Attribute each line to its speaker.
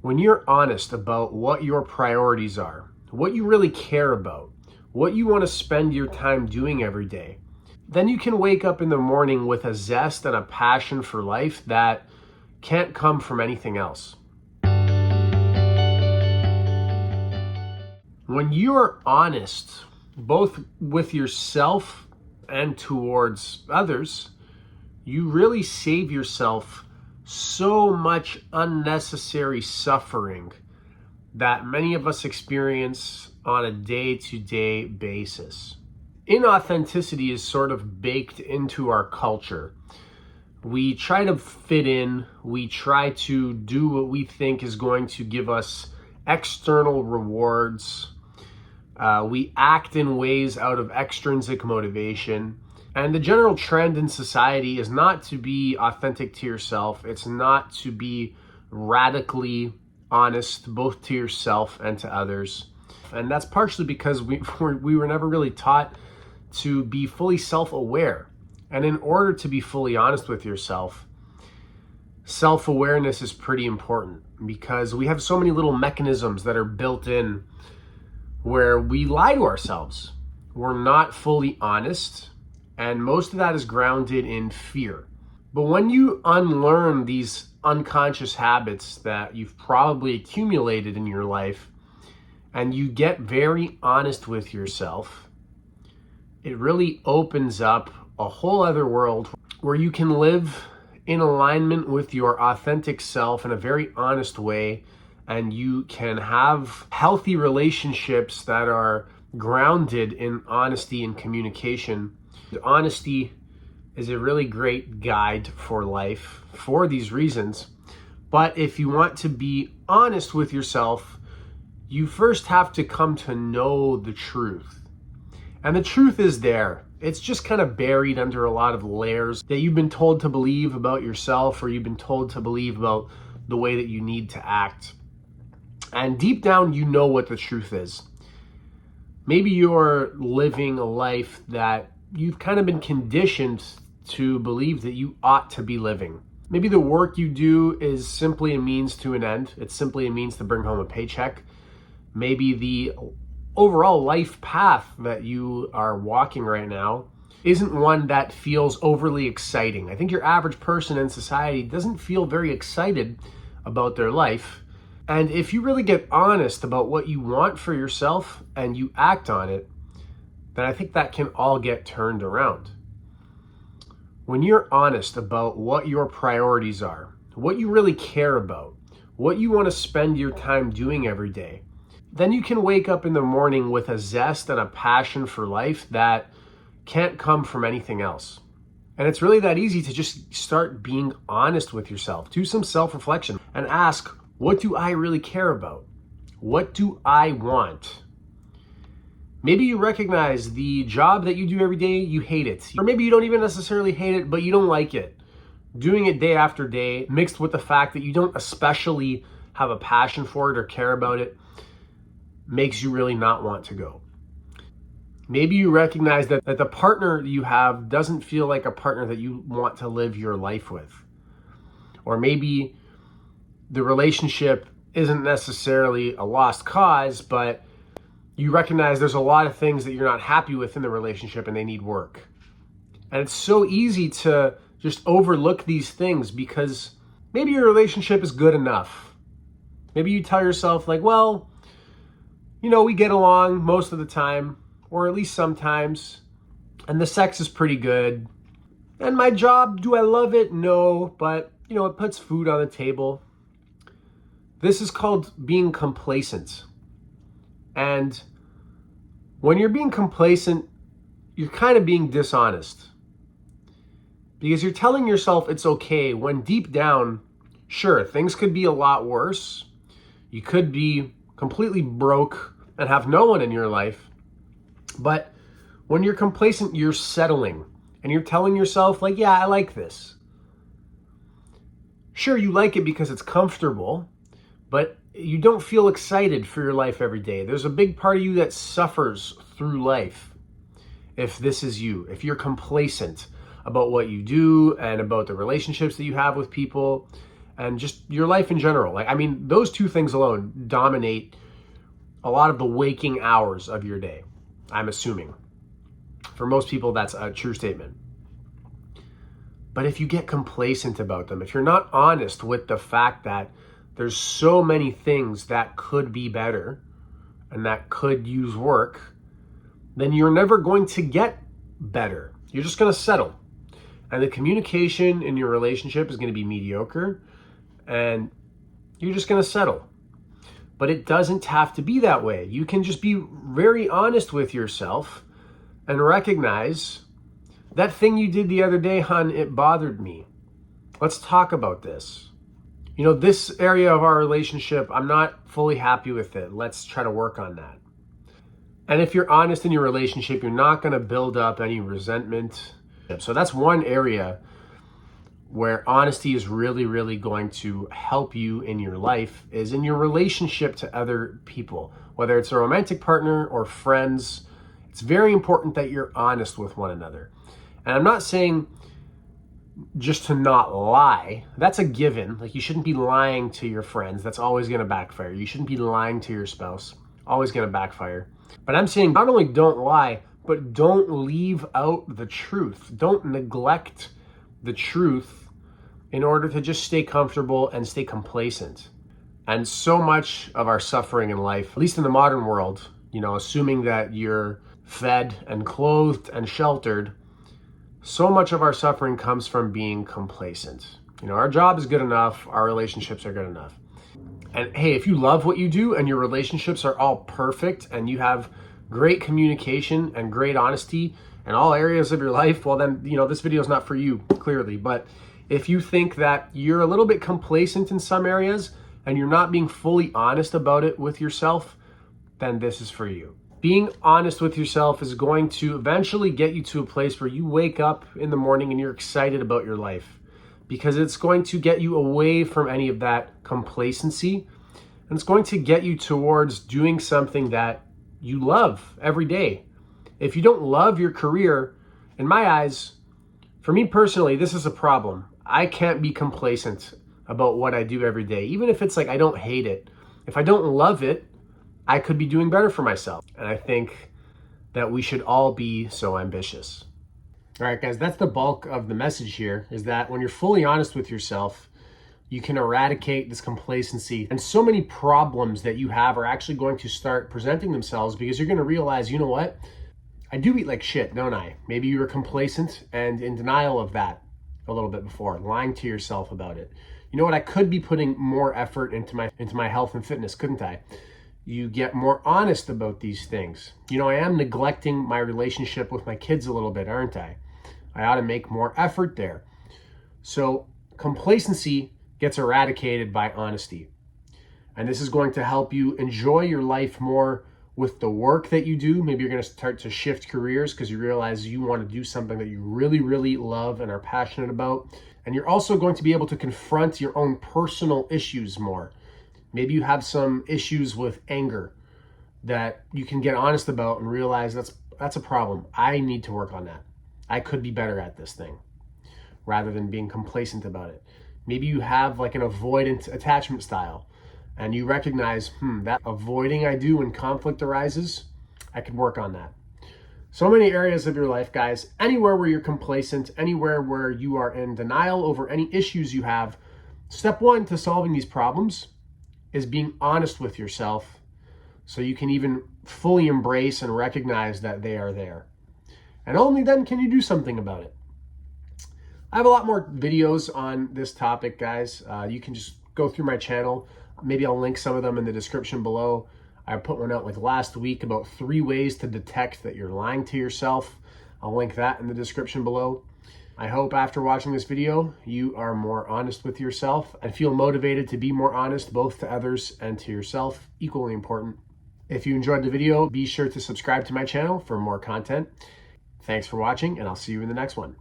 Speaker 1: When you're honest about what your priorities are, what you really care about, what you want to spend your time doing every day, then you can wake up in the morning with a zest and a passion for life that can't come from anything else. When you are honest, both with yourself and towards others, you really save yourself so much unnecessary suffering that many of us experience on a day-to-day basis. Inauthenticity is sort of baked into our culture. We try to fit in, we try to do what we think is going to give us external rewards. We act in ways out of extrinsic motivation. And the general trend in society is not to be authentic to yourself. It's not to be radically honest, both to yourself and to others. And that's partially because we were never really taught to be fully self-aware. And in order to be fully honest with yourself, self-awareness is pretty important because we have so many little mechanisms that are built in where we lie to ourselves. We're not fully honest. And most of that is grounded in fear. But when you unlearn these unconscious habits that you've probably accumulated in your life, and you get very honest with yourself, it really opens up a whole other world where you can live in alignment with your authentic self in a very honest way, and you can have healthy relationships that are grounded in honesty and communication. Honesty is a really great guide for life for these reasons. But if you want to be honest with yourself, you first have to come to know the truth. And the truth is there. It's just kind of buried under a lot of layers that you've been told to believe about yourself, or you've been told to believe about the way that you need to act. And deep down, you know what the truth is. Maybe you're living a life that you've kind of been conditioned to believe that you ought to be living. Maybe the work you do is simply a means to an end. It's simply a means to bring home a paycheck. Maybe the overall life path that you are walking right now isn't one that feels overly exciting. I think your average person in society doesn't feel very excited about their life. And if you really get honest about what you want for yourself and you act on it, then I think that can all get turned around. When you're honest about what your priorities are, what you really care about, what you want to spend your time doing every day, then you can wake up in the morning with a zest and a passion for life that can't come from anything else. And it's really that easy to just start being honest with yourself. Do some self-reflection and ask, what do I really care about? What do I want? Maybe you recognize the job that you do every day, you hate it. Or maybe you don't even necessarily hate it, but you don't like it. Doing it day after day, mixed with the fact that you don't especially have a passion for it or care about it, makes you really not want to go. Maybe you recognize that the partner you have doesn't feel like a partner that you want to live your life with. Or maybe the relationship isn't necessarily a lost cause, but you recognize there's a lot of things that you're not happy with in the relationship and they need work. And it's so easy to just overlook these things because maybe your relationship is good enough. Maybe you tell yourself like, well, we get along most of the time, or at least sometimes, and the sex is pretty good. And my job, do I love it? No, but it puts food on the table. This is called being complacent. And when you're being complacent, you're kind of being dishonest. Because you're telling yourself it's okay when deep down, sure, things could be a lot worse. You could be completely broke and have no one in your life. But when you're complacent, you're settling. And you're telling yourself, like, yeah, I like this. Sure, you like it because it's comfortable, but you don't feel excited for your life every day. There's a big part of you that suffers through life. If this is you, if you're complacent about what you do and about the relationships that you have with people and just your life in general. Like, I mean, those two things alone dominate a lot of the waking hours of your day, I'm assuming. For most people, that's a true statement. But if you get complacent about them, if you're not honest with the fact that there's so many things that could be better and that could use work, then you're never going to get better. You're just going to settle. And the communication in your relationship is going to be mediocre, and you're just going to settle. But it doesn't have to be that way. You can just be very honest with yourself and recognize that thing you did the other day, hon, it bothered me. Let's talk about this. You know, this area of our relationship, I'm not fully happy with it. Let's try to work on that. And if you're honest in your relationship, you're not going to build up any resentment. So that's one area where honesty is really, really going to help you in your life, is in your relationship to other people, whether it's a romantic partner or friends. It's very important that you're honest with one another. And I'm not saying just to not lie. That's a given. Like, you shouldn't be lying to your friends. That's always going to backfire. You shouldn't be lying to your spouse. Always going to backfire. But I'm saying not only don't lie, but don't leave out the truth. Don't neglect the truth in order to just stay comfortable and stay complacent. And so much of our suffering in life, at least in the modern world, you know, assuming that you're fed and clothed and sheltered, so much of our suffering comes from being complacent. You know, our job is good enough, our relationships are good enough. And hey, if you love what you do and your relationships are all perfect and you have great communication and great honesty in all areas of your life, well then, you know, this video is not for you, clearly. But if you think that you're a little bit complacent in some areas and you're not being fully honest about it with yourself, then this is for you. Being honest with yourself is going to eventually get you to a place where you wake up in the morning and you're excited about your life, because it's going to get you away from any of that complacency, and it's going to get you towards doing something that you love every day. If you don't love your career, in my eyes, for me personally, this is a problem. I can't be complacent about what I do every day, even if it's like I don't hate it. If I don't love it, I could be doing better for myself. And I think that we should all be so ambitious. All right, guys, that's the bulk of the message here, is that when you're fully honest with yourself, you can eradicate this complacency. And so many problems that you have are actually going to start presenting themselves, because you're going to realize, you know what? I do eat like shit, don't I? Maybe you were complacent and in denial of that a little bit before, lying to yourself about it. You know what? I could be putting more effort into my health and fitness, couldn't I? You get more honest about these things. You know, I am neglecting my relationship with my kids a little bit, aren't I? I ought to make more effort there. So complacency gets eradicated by honesty. And this is going to help you enjoy your life more with the work that you do. Maybe you're going to start to shift careers because you realize you want to do something that you really, really love and are passionate about. And you're also going to be able to confront your own personal issues more. Maybe you have some issues with anger that you can get honest about and realize that's a problem. I need to work on that. I could be better at this thing, rather than being complacent about it. Maybe you have like an avoidant attachment style and you recognize, that avoiding I do when conflict arises, I could work on that. So many areas of your life, guys, anywhere where you're complacent, anywhere where you are in denial over any issues you have, step one to solving these problems is being honest with yourself, so you can even fully embrace and recognize that they are there. And only then can you do something about it. I have a lot more videos on this topic, guys. You can just go through my channel. Maybe I'll link some of them in the description below. I put one out like last week about 3 ways to detect that you're lying to yourself. I'll link that in the description below. I hope after watching this video, you are more honest with yourself and feel motivated to be more honest both to others and to yourself, equally important. If you enjoyed the video, be sure to subscribe to my channel for more content. Thanks for watching, and I'll see you in the next one.